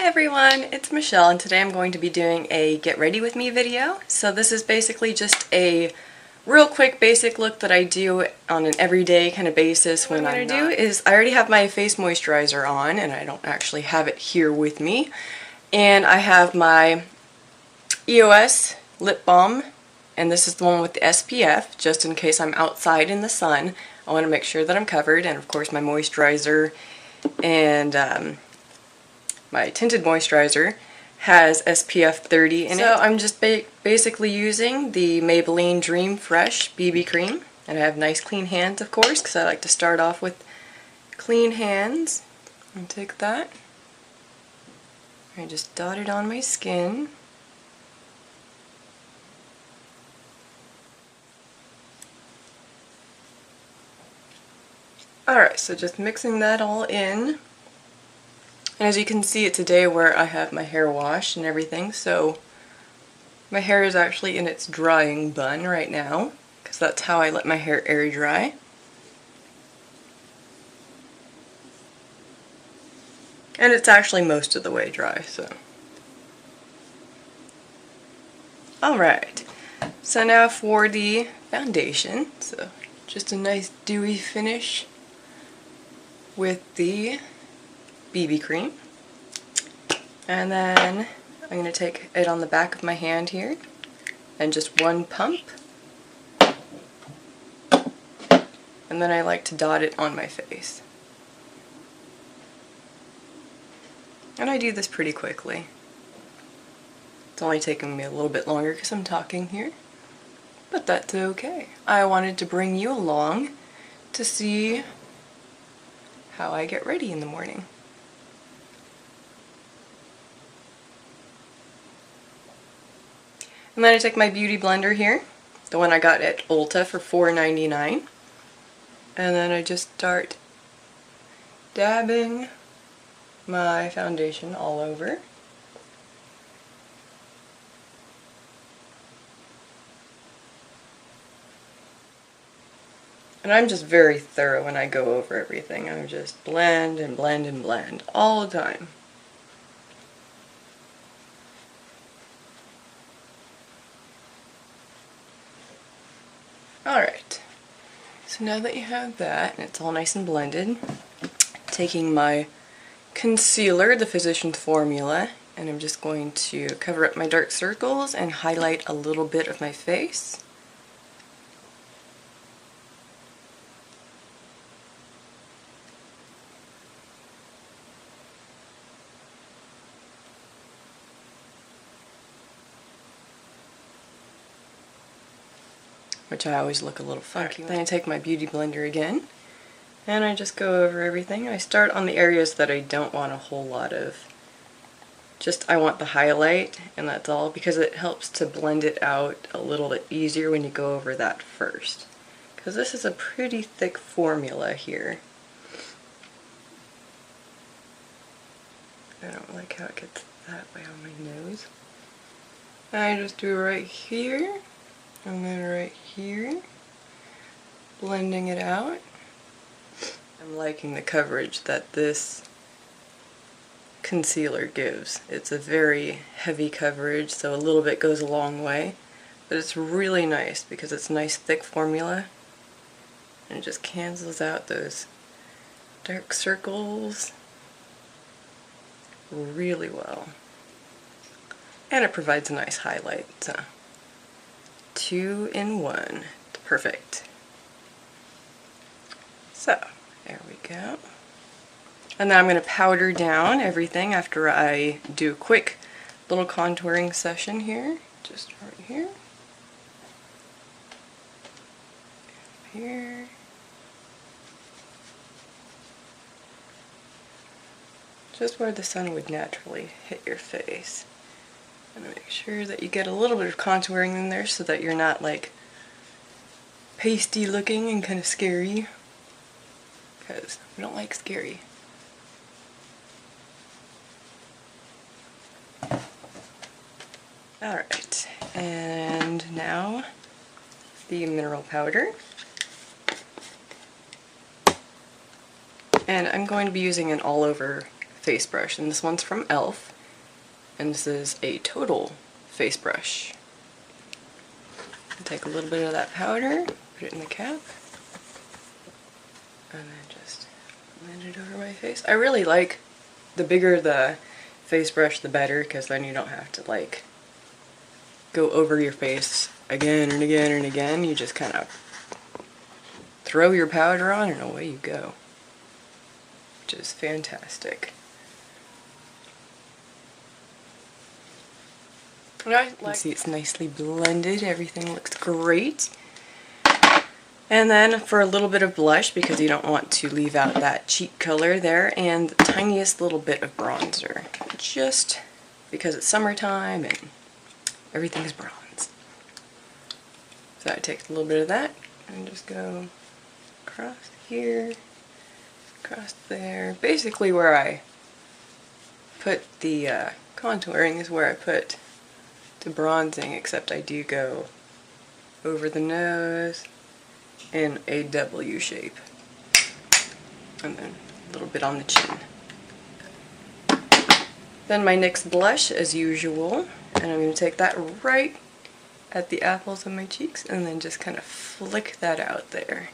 everyone, it's Michelle and today I'm going to be doing a get ready with me video. So this is basically just a real quick basic look that I do on an everyday kind of basis. What I'm going to do is I already have my face moisturizer on and I don't actually have it here with me. And I have my EOS lip balm, and this is the one with the SPF just in case I'm outside in the sun. I want to make sure that I'm covered, and of course my moisturizer and my tinted moisturizer has SPF 30 in it. So I'm just basically using the Maybelline Dream Fresh BB cream, and I have nice clean hands of course because I like to start off with clean hands. And take that, I just dot it on my skin. Alright, so just mixing that all in. And as you can see, it's a day where I have my hair washed and everything, so my hair is actually in its drying bun right now, because that's how I let my hair air dry. And it's actually most of the way dry, so. Alright, so now for the foundation. So just a nice dewy finish with the BB cream, and then I'm going to take it on the back of my hand here and just one pump, and then I like to dot it on my face, and I do this pretty quickly. It's only taking me a little bit longer because I'm talking here, but that's okay. I wanted to bring you along to see how I get ready in the morning. And then I take my beauty blender here, the one I got at Ulta for $4.99, and then I just start dabbing my foundation all over. And I'm just very thorough when I go over everything. I just blend and blend and blend all the time. Alright, so now that you have that, and it's all nice and blended, taking my concealer, the Physicians Formula, and I'm just going to cover up my dark circles and highlight a little bit of my face. Which I always look a little funky. Then I take my beauty blender again, and I just go over everything. I start on the areas that I don't want a whole lot of. Just I want the highlight, and that's all, because it helps to blend it out a little bit easier when you go over that first. Because this is a pretty thick formula here. I don't like how it gets that way on my nose. I just do right here. And then right here, blending it out. I'm liking the coverage that this concealer gives. It's a very heavy coverage, so a little bit goes a long way. But it's really nice because it's nice thick formula. And it just cancels out those dark circles really well. And it provides a nice highlight. So 2 in 1. Perfect. So, there we go. And then I'm going to powder down everything after I do a quick little contouring session here. Just right here. Here. Just where the sun would naturally hit your face. And make sure that you get a little bit of contouring in there so that you're not like pasty looking and kind of scary, because we don't like scary. Alright, and now the mineral powder. And I'm going to be using an all-over face brush, and this one's from e.l.f. and this is a Total face brush. Take a little bit of that powder, put it in the cap, and then just blend it over my face. I really like the bigger the face brush the better, because then you don't have to like go over your face again and again and again. You just kind of throw your powder on and away you go, which is fantastic. You can see it's nicely blended, everything looks great. And then for a little bit of blush, because you don't want to leave out that cheek color there, and the tiniest little bit of bronzer, just because it's summertime and everything's bronze. So I take a little bit of that and just go across here, across there. Basically where I put the contouring is where I put the bronzing, except I do go over the nose in a W shape, and then a little bit on the chin. Then my NYX blush as usual, and I'm going to take that right at the apples of my cheeks and then just kind of flick that out there.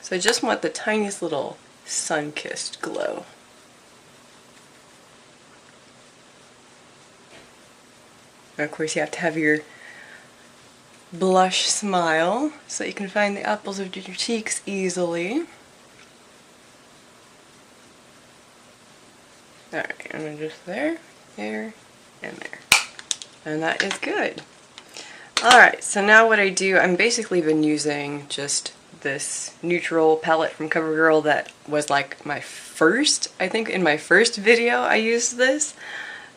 So I just want the tiniest little sun-kissed glow. And of course you have to have your blush smile so you can find the apples of your cheeks easily. Alright, and then just there, there, and there. And that is good. Alright, so now what I do, I'm basically been using just this neutral palette from CoverGirl that was like my first, I think in my first video I used this.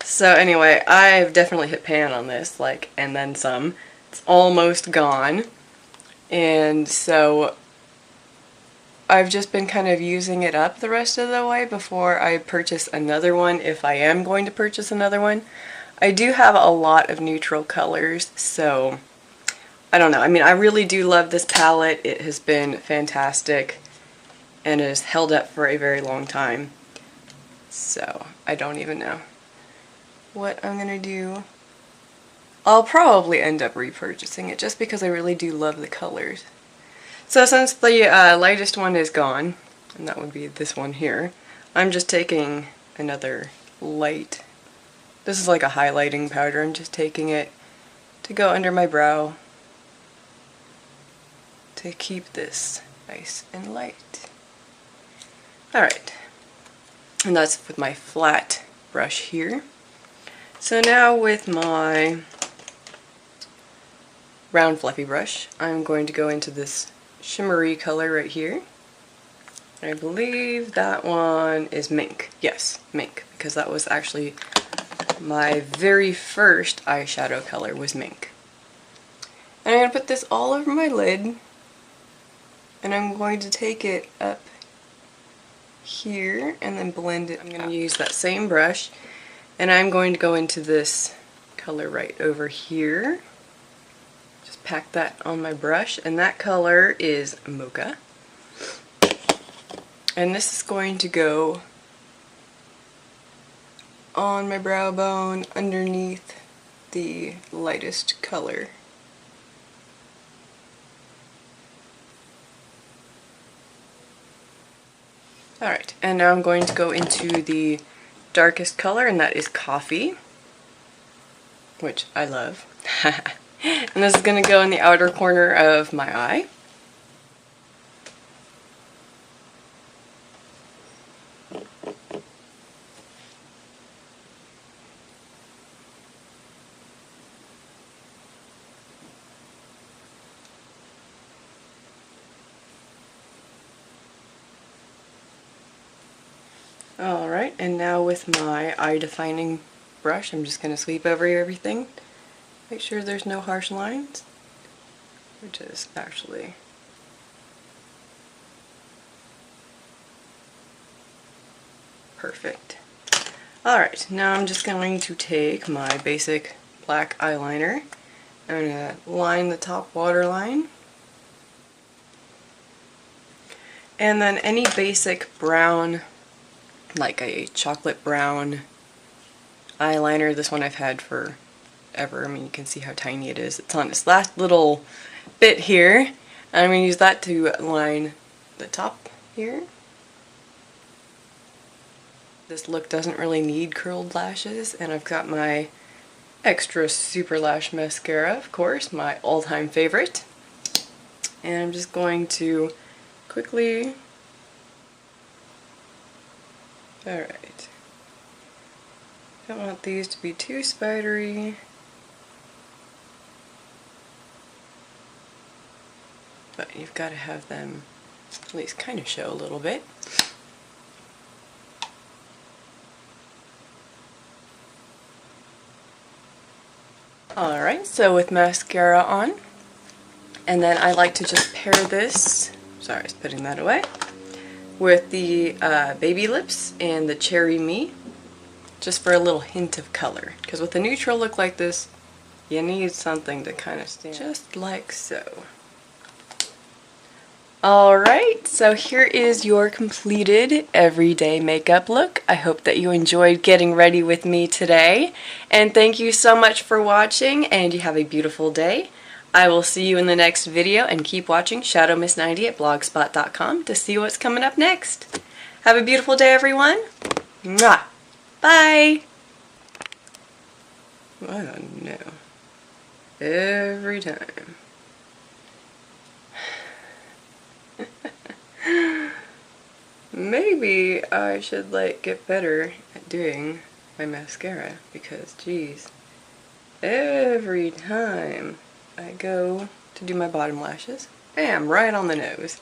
So anyway, I've definitely hit pan on this, like, and then some. It's almost gone. And so I've just been kind of using it up the rest of the way before I purchase another one, if I am going to purchase another one. I do have a lot of neutral colors, so I don't know. I mean, I really do love this palette. It has been fantastic and it has held up for a very long time. So I don't even know what I'm gonna do. I'll probably end up repurchasing it just because I really do love the colors. So since the lightest one is gone, and that would be this one here, I'm just taking another light. This is like a highlighting powder. I'm just taking it to go under my brow to keep this nice and light. Alright, and that's with my flat brush here. So now with my round fluffy brush, I'm going to go into this shimmery color right here. I believe that one is Mink. Yes, Mink, because that was actually my very first eyeshadow color was Mink. And I'm going to put this all over my lid, and I'm going to take it up here and then blend it. I'm going to use that same brush, and I'm going to go into this color right over here. Just pack that on my brush, and that color is Mocha. And this is going to go on my brow bone underneath the lightest color. Alright, and now I'm going to go into the darkest color, and that is Coffee, which I love. And this is going to go in the outer corner of my eye. Alright, and now with my eye defining brush, I'm just going to sweep over everything. Make sure there's no harsh lines, which is actually perfect. Alright, now I'm just going to take my basic black eyeliner. I'm going to line the top waterline. And then any basic brown, like a chocolate brown eyeliner. This one I've had forever. I mean, you can see how tiny it is. It's on this last little bit here. I'm going to use that to line the top here. This look doesn't really need curled lashes, and I've got my extra super lash mascara, of course, my all-time favorite. And I'm just going to quickly... Alright. Don't want these to be too spidery. But you've got to have them at least kind of show a little bit. Alright, so with mascara on, and then I like to just pair this, sorry I was putting that away, with the Baby Lips and the Cherry Me, just for a little hint of color. Because with a neutral look like this, you need something to kind of stand, just like so. Alright, so here is your completed everyday makeup look. I hope that you enjoyed getting ready with me today. And thank you so much for watching, and you have a beautiful day. I will see you in the next video, and keep watching ShadowMiss90 at blogspot.com to see what's coming up next. Have a beautiful day, everyone. Mwah! Bye! I don't know. Every time. Maybe I should get better at doing my mascara, because geez, every time I go to do my bottom lashes, bam, right on the nose.